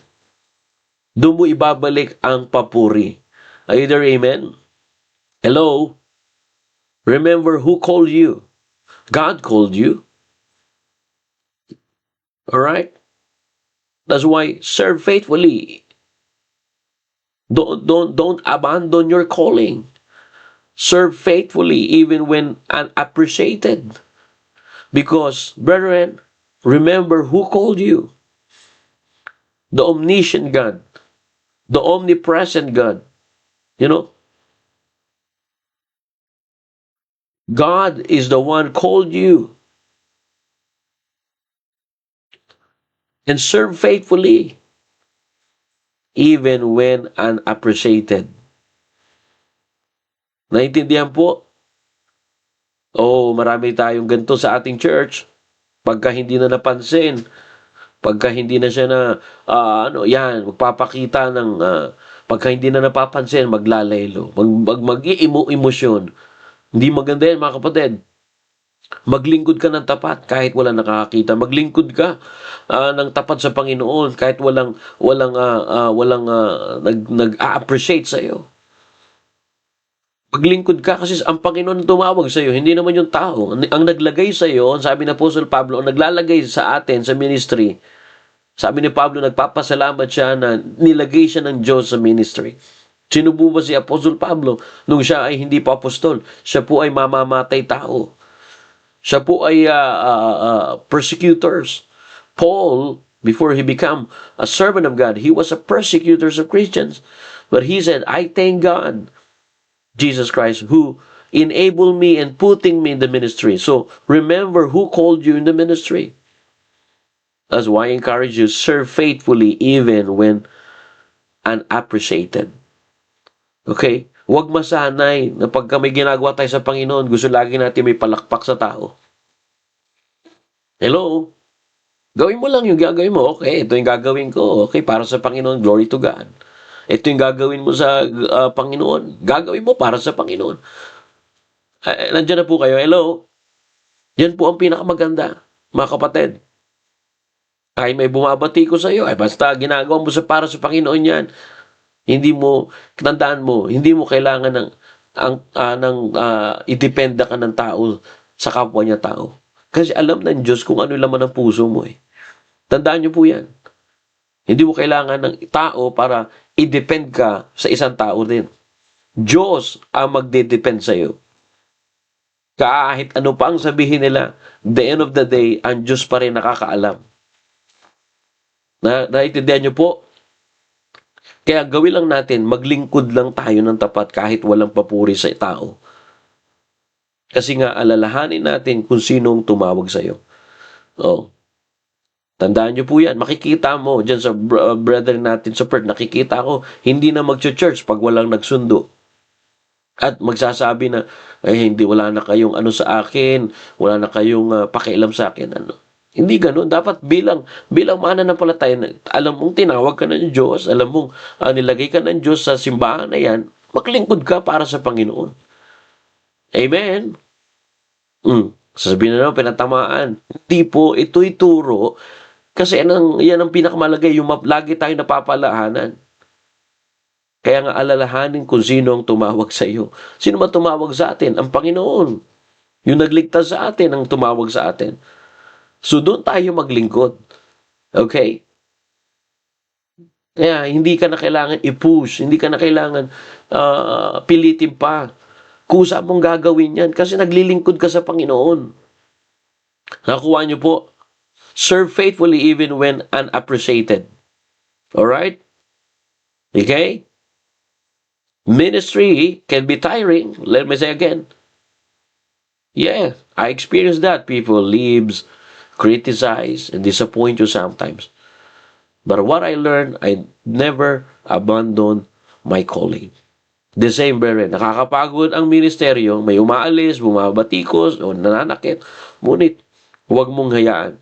Doon mo ibabalik ang papuri. Are you there, amen? Hello? Remember who called you. God called you. Alright? That's why serve faithfully. Don't abandon your calling. Serve faithfully even when unappreciated. Because, brethren, remember who called you. The omniscient God. The omnipresent God. You know? God is the one called you. And serve faithfully even when unappreciated. Naintindihan po? Marami tayong ganito sa ating church. Pagka hindi na napansin, pagka hindi na siya na, magpapakita ng, pagka hindi na napapansin, maglalaylo, mag-emosyon. Hindi maganda yan, mga kapatid. Maglingkod ka ng tapat kahit wala nakakakita. Maglingkod ka ng tapat sa Panginoon kahit walang nag-appreciate sa iyo. Maglingkod ka kasi ang Panginoon tumawag sa iyo, hindi naman yung tao. Ang naglagay sa iyo, sabi ni Apostle Pablo, ang naglalagay sa atin sa ministry. Sabi ni Pablo, nagpapasalamat siya na nilagay siya ng Diyos sa ministry. Sino po ba si Apostle Pablo nung siya ay hindi pa apostol? Siya po ay mamamatay tao. Siya po ay persecutors. Paul, before he became a servant of God, he was a persecutor of Christians. But he said, I thank God, Jesus Christ, who enabled me and putting me in the ministry. So, remember who called you in the ministry. That's why I encourage you, serve faithfully even when unappreciated. Okay? Huwag masanay na pagka may ginagawa tayo sa Panginoon, gusto lagi natin may palakpak sa tao. Hello? Gawin mo lang yung gagawin mo. Okay, ito yung gagawin ko. Okay, para sa Panginoon, glory to God. Ito yung gagawin mo sa Panginoon. Gagawin mo para sa Panginoon. Nandiyan na po kayo. Hello? Yan po ang pinakamaganda, mga kapatid. Ay may bumabati ko sa iyo. Ay basta ginagawa mo para sa Panginoon yan. Hindi mo, tandaan mo, hindi mo kailangan idependa ka ng tao sa kapwa niya tao. Kasi alam ng Diyos kung ano laman ng puso mo eh. Tandaan niyo po yan. Hindi mo kailangan ng tao para i-depend ka sa isang tao din. Diyos ang magde-depend sa iyo. Kahit ano pa ang sabihin nila, the end of the day, ang Diyos pa rin nakakaalam. Naintindihan niyo po? Kaya gawin lang natin, maglingkod lang tayo ng tapat kahit walang papuri sa tao. Kasi nga, alalahanin natin kung sinong tumawag sa iyo. Tandaan niyo po yan. Makikita mo dyan sa brother natin sa Perth, nakikita ko, hindi na mag-church pag walang nagsundo. At magsasabi na, ay hindi, wala na kayong ano sa akin, wala na kayong pakialam sa akin. Ano. Hindi ganoon. Dapat bilang mananampalataya, alam mong tinawag ka ng Diyos, alam mong nilagay ka ng Diyos sa simbahan na yan, maglingkod ka para sa Panginoon. Amen? Sasabihin na naman, pinatamaan. Hindi po, ito'y turo. Kasi yan ang pinakamalagay, yung lagi tayong napapalahanan. Kaya nga alalahanin kung sino ang tumawag sa iyo. Sino ba tumawag sa atin? Ang Panginoon. Yung nagligtas sa atin ang tumawag sa atin. So doon tayo maglingkod. Okay? Kaya hindi ka na kailangan i-push. Hindi ka na kailangan pilitin pa. Kusa mong gagawin yan kasi naglilingkod ka sa Panginoon. Nakuha niyo po. Serve faithfully even when unappreciated. Alright? Okay? Ministry can be tiring. Let me say again. Yeah, I experienced that. People leaves, criticize, and disappoint you sometimes. But what I learned, I never abandon my calling. The same, brethren. Nakakapagod ang ministeryo, may umaalis, bumabatikos, o nananakit. Ngunit, huwag mong hayaan.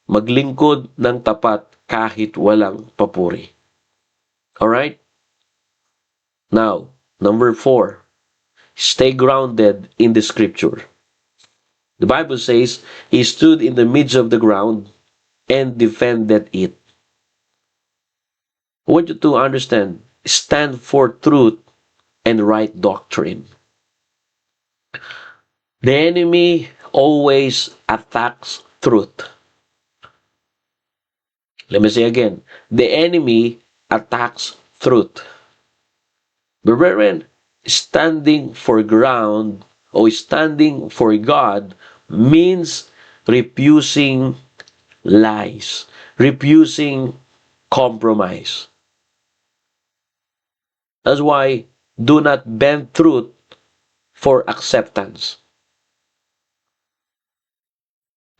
Maglingkod ng tapat kahit walang papuri. Alright? Now, number 4, stay grounded in the scripture. The Bible says, he stood in the midst of the ground and defended it. I want you to understand, stand for truth and right doctrine. The enemy always attacks truth. Let me say again, the enemy attacks truth. But brethren, standing for ground or standing for God means refusing lies, refusing compromise. That's why do not bend truth for acceptance,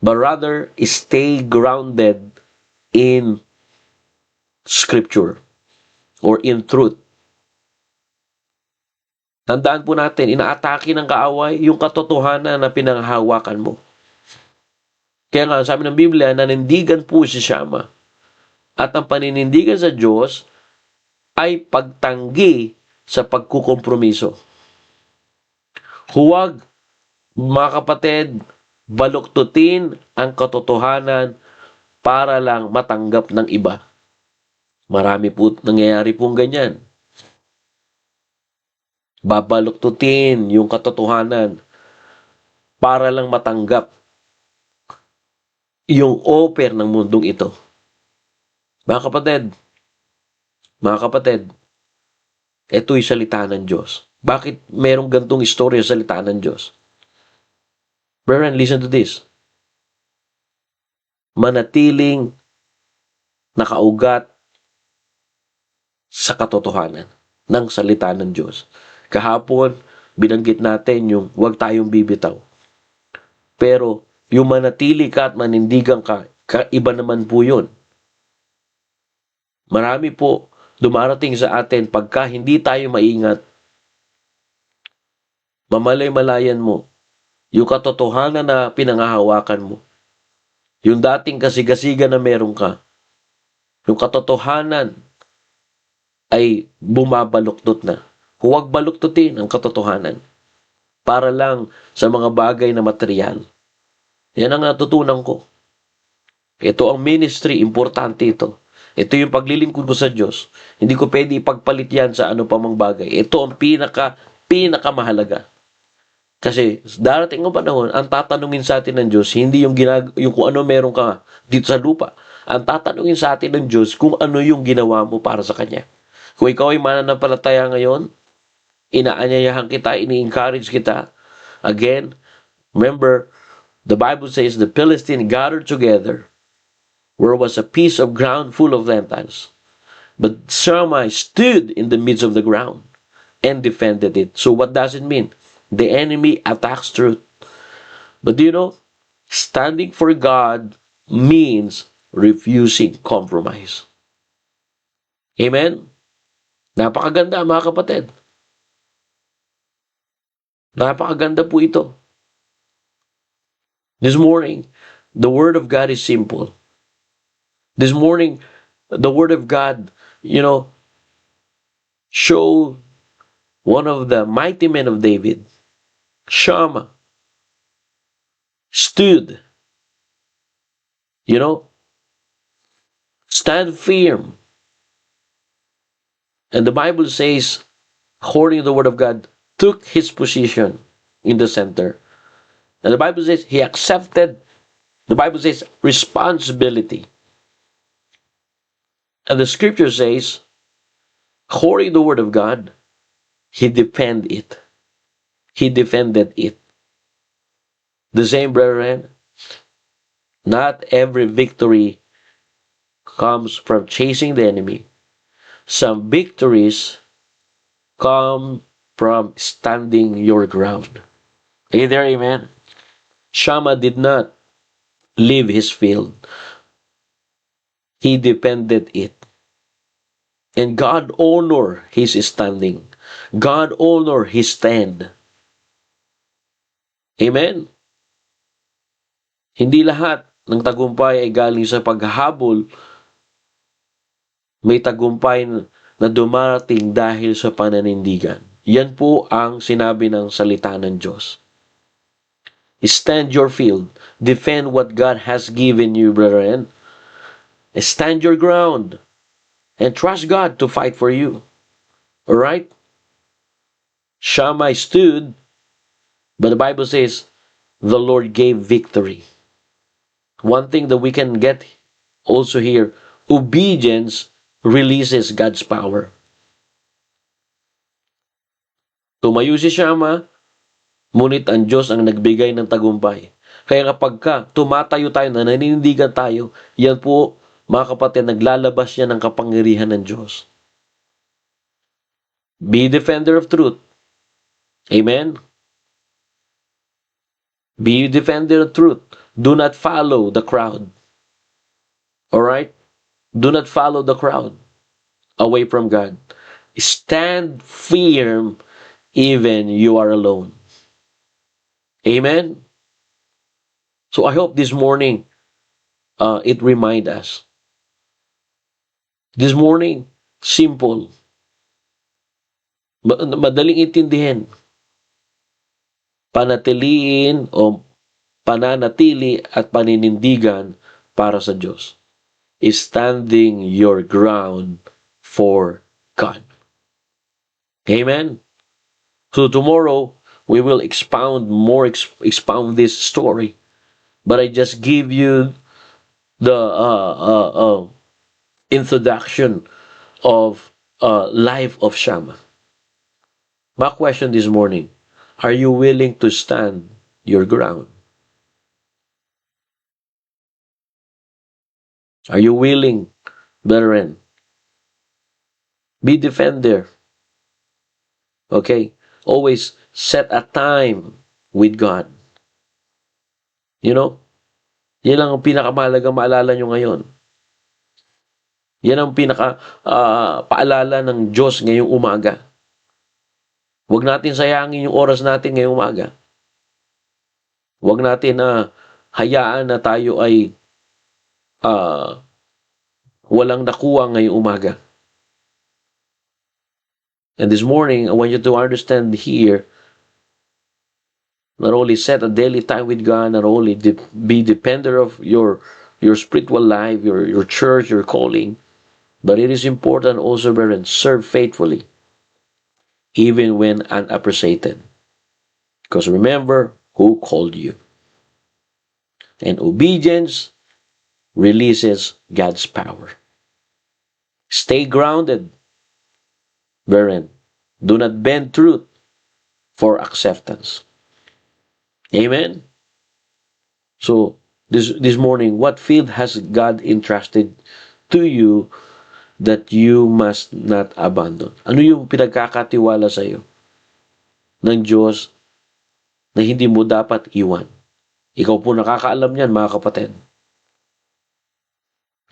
but rather stay grounded in Scripture or in truth. Tandaan po natin, inaatake ng kaaway yung katotohanan na pinanghahawakan mo. Kaya nga, sabi ng Biblia, nanindigan po si Shama. At ang paninindigan sa Diyos ay pagtanggi sa pagkukompromiso. Huwag, mga kapatid, baluktutin ang katotohanan para lang matanggap ng iba. Marami po nangyayari pong ganyan. Babaluktutin yung katotohanan para lang matanggap yung offer ng mundong ito. Mga kapatid, ito'y salita ng Diyos. Bakit merong gantong istorya sa salita ng Diyos? Brethren, listen to this. Manatiling nakaugat sa katotohanan ng salita ng Diyos. Kahapon, binanggit natin yung huwag tayong bibitaw. Pero, yung manatili ka at manindigan ka, iba naman po yun. Marami po dumarating sa atin pagka hindi tayo maingat, mamalay-malayan mo yung katotohanan na pinangahawakan mo. Yung dating kasigasiga na meron ka, yung katotohanan ay bumabaluktot na. Huwag baluktutin ang katotohanan para lang sa mga bagay na material. Yan ang natutunan ko. Ito ang ministry, importante ito. Ito yung paglilingkod ko sa Diyos. Hindi ko pwede ipagpalit yan sa ano pa mang bagay. Ito ang pinakamahalaga. Kasi darating ang panahon, ang tatanungin sa atin ng Diyos, hindi yung kung ano meron ka dito sa lupa. Ang tatanungin sa atin ng Diyos kung ano yung ginawa mo para sa Kanya. Kung ikaw ay mananampalataya ngayon, inaanyayahan kita, ini-encourage kita. Again, remember, the Bible says the Philistines gathered together where was a piece of ground full of lentils. But Shammai stood in the midst of the ground and defended it. So what does it mean? The enemy attacks truth. But do you know, standing for God means refusing compromise. Amen? Napakaganda, mga kapatid. Napakaganda po ito. This morning, the Word of God is simple. This morning, the Word of God, show one of the mighty men of David, Shammah, stood, stand firm. And the Bible says, according to the Word of God, took his position in the center. And the Bible says he accepted, the Bible says, responsibility. And the scripture says, according to the Word of God, he defended it. He defended it. The same, brethren, not every victory comes from chasing the enemy. Some victories come from standing your ground. Are you there, amen? Shammah did not leave his field. He defended it. And God honor his standing. God honor his stand. Amen? Hindi lahat ng tagumpay ay galing sa paghahabol. May tagumpay na dumarating dahil sa pananindigan. Yan po ang sinabi ng salita ng Diyos. Stand your field. Defend what God has given you, brethren. Stand your ground. And trust God to fight for you. Alright? Shammah stood, but the Bible says, the Lord gave victory. One thing that we can get also here, obedience releases God's power. Tumayo si Shammah, ngunit ang Diyos ang nagbigay ng tagumpay. Kaya kapag tumatayo tayo na naninindigan tayo, yan po, mga kapatid, naglalabas yan ng kapangyarihan ng Diyos. Be defender of truth. Amen? Be defender of truth. Do not follow the crowd. Alright? Do not follow the crowd away from God. Stand firm even you are alone. Amen? So I hope this morning it reminds us. This morning, simple. Madaling intindihin. Panatiliin o pananatili at paninindigan para sa Diyos. Is standing your ground for God. Amen? So tomorrow, we will expound this story. But I just give you the introduction of life of Shammah. My question this morning, are you willing to stand your ground? Are you willing, brethren? Be defender. Okay? Always set a time with God. Yan lang ang pinakamahalagang maalala nyo ngayon. Yan ang paalala ng Diyos ngayong umaga. Huwag natin sayangin yung oras natin ngayong umaga. Huwag natin hayaan na tayo ay walang nakuha ngayong umaga. And this morning, I want you to understand here, not only set a daily time with God, not only be dependent of your spiritual life, your church, your calling, but it is important also, brethren, serve faithfully, even when unappreciated. Because remember who called you. And obedience releases God's power. Stay grounded, brethren. Do not bend truth for acceptance. Amen? So, this morning, what field has God entrusted to you that you must not abandon? Ano yung pinagkakatiwala sa iyo ng Diyos na hindi mo dapat iwan? Ikaw po nakakaalam niyan, mga kapatid.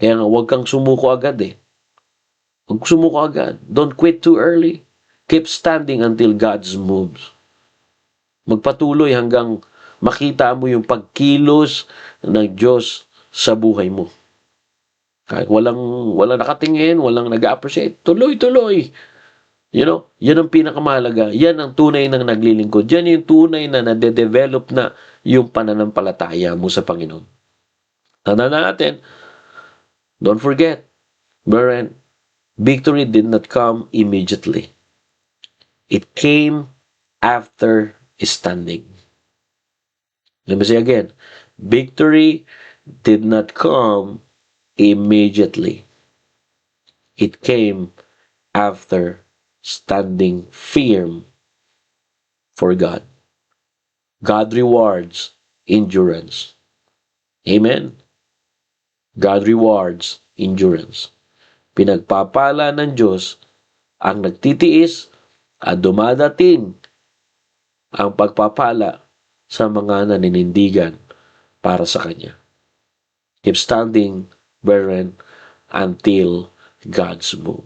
Kaya nga, huwag kang sumuko agad eh. Huwag sumuko agad. Don't quit too early. Keep standing until God moves. Magpatuloy hanggang makita mo yung pagkilos ng Diyos sa buhay mo. Kahit walang nakatingin, walang nag-appreciate, tuloy-tuloy. Yan ang pinakamahalaga. Yan ang tunay ng naglilingkod. Yan yung tunay na nade-develop na yung pananampalataya mo sa Panginoon. Tandaan natin, don't forget, brethren, victory did not come immediately. It came after standing. Let me say again, victory did not come immediately. It came after standing firm for God. God rewards endurance. Amen? God rewards endurance. Pinagpapala ng Diyos ang nagtitiis at dumadating ang pagpapala sa mga naninindigan para sa Kanya. Keep standing, brethren, until God's move.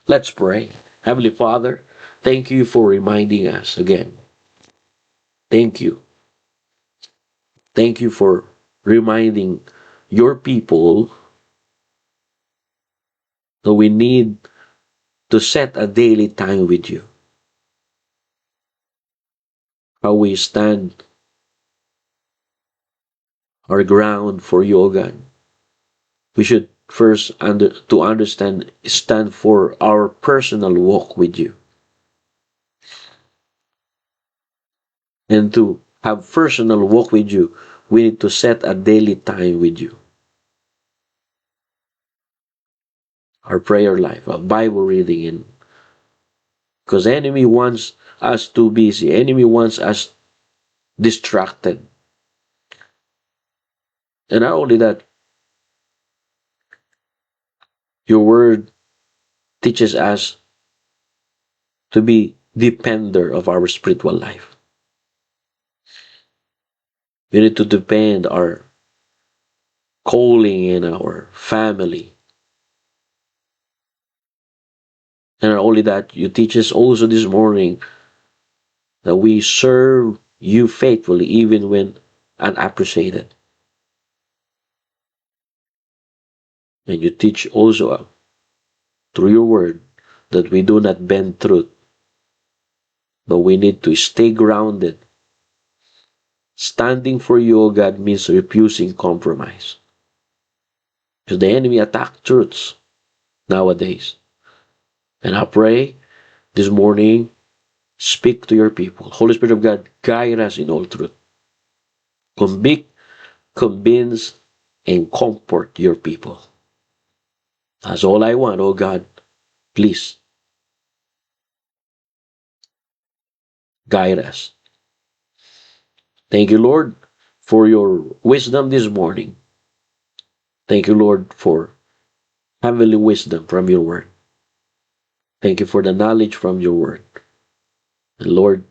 Let's pray. Heavenly Father, thank you for reminding us again. Thank you. Thank you for reminding your people that we need to set a daily time with you. How we stand our ground for you, O God. We should first stand for our personal walk with you. And to have personal walk with you, we need to set a daily time with you. Our prayer life, our Bible reading, and because the enemy wants us too busy. Enemy wants us distracted. And not only that, your word teaches us to be depender of our spiritual life. We need to depend our calling in our family. And not only that, you teach us also this morning that we serve you faithfully even when unappreciated. And you teach also through your word that we do not bend truth, but we need to stay grounded. Standing for you, O God, means refusing compromise. Because the enemy attacks truths nowadays. And I pray this morning, speak to your people. Holy Spirit of God, guide us in all truth. Convict, convince, and comfort your people. That's all I want, oh God. Please, guide us. Thank you, Lord, for your wisdom this morning. Thank you, Lord, for heavenly wisdom from your word. Thank you for the knowledge from your word. And Lord,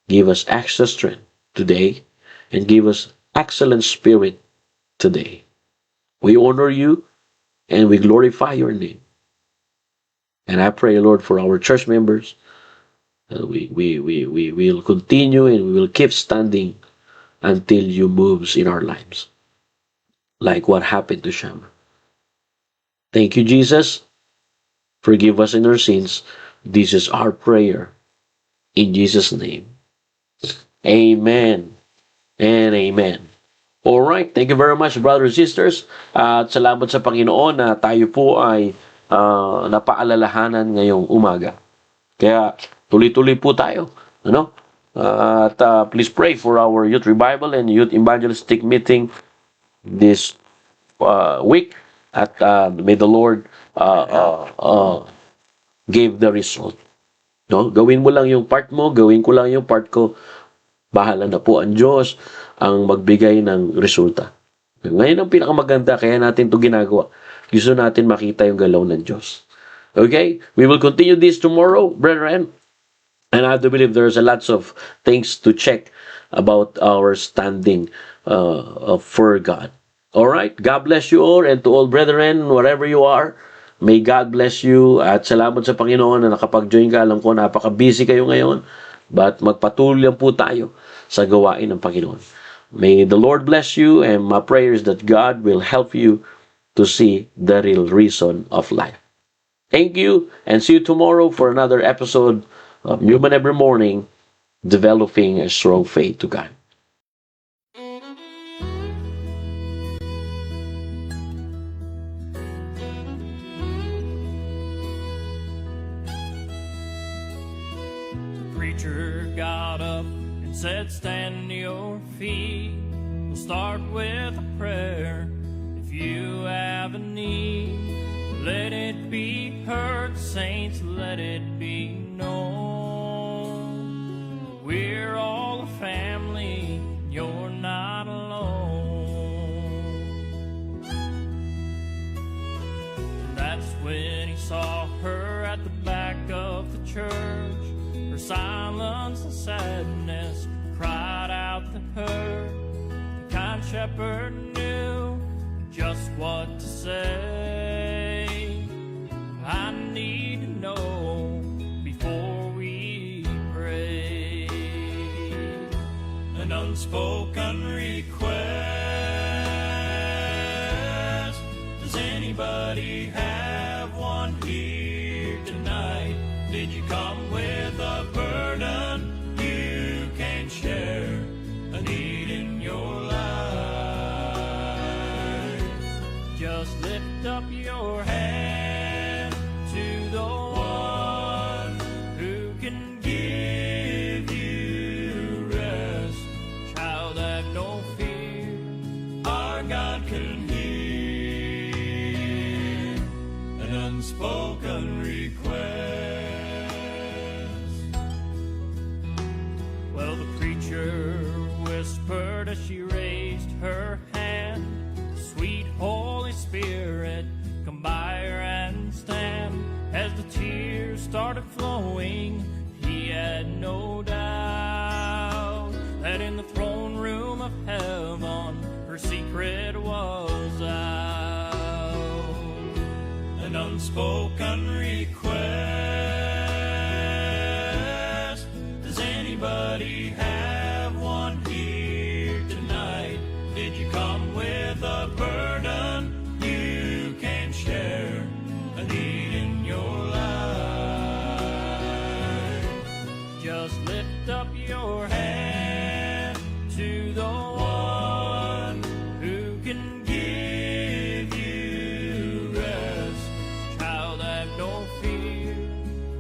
give us extra strength today and give us excellent spirit today. We honor you and we glorify your name. And I pray, Lord, for our church members, we will continue and we will keep standing until you moves in our lives, like what happened to Shammah. Thank you, Jesus. Forgive us in our sins. This is our prayer. In Jesus' name. Amen and amen. Alright, thank you very much, brothers and sisters. At salamat sa Panginoon na tayo po ay napaalalahanan ngayong umaga. Kaya tuloy-tuloy po tayo. At please pray for our youth revival and youth evangelistic meeting this week. At may the Lord give the result. Gawin mo lang yung part mo, gawin ko lang yung part ko. Bahala na po ang Diyos ang magbigay ng resulta. Ngayon ang pinakamaganda, kaya natin ito ginagawa. Gusto natin makita yung galaw ng Diyos. Okay? We will continue this tomorrow, brethren. And I do believe there's a lots of things to check about our standing for God. Alright? God bless you all, and to all brethren, wherever you are, may God bless you. At salamat sa Panginoon na nakapag-join ka. Alam ko, napaka-busy kayo ngayon. But magpatuloy lang po tayo sa gawain ng Panginoon. May the Lord bless you, and my prayer is that God will help you to see the real reason of life. Thank you, and see you tomorrow for another episode of Human Every Morning, Developing a Strong Faith to God. Preacher got up and said, stand to your feet. We'll start with a prayer. If you have a need, let it be heard, saints, let it be known. We're all a family, you're not alone. And that's when he saw her at the back of the church. Her silence and sadness cried out to her. The kind shepherd knew just what to say. I need to know before we pray. An unspoken request. Does anybody have one here tonight? Did you come with a burden you can share? A need in your life? Just lift up your hand to the one who can give you rest. Child, have no fear, our God can hear an unspoken request. Well, the preacher whispered as she raised her hand, sweet Holy Spirit, come by her and stand. As the tears started flowing, he had no doubt that in the throne room of heaven her secret was out. An unspoken request. Does anybody have one here tonight? Did you come with a burden you can share? A need in your life? Just lift up your hand to the one who can give you rest. Child, have no fear,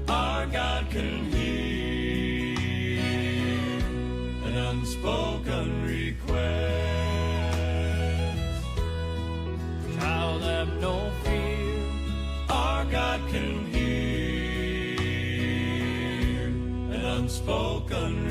our God can hear an unspoken request. Child, have no fear, our God can hear an unspoken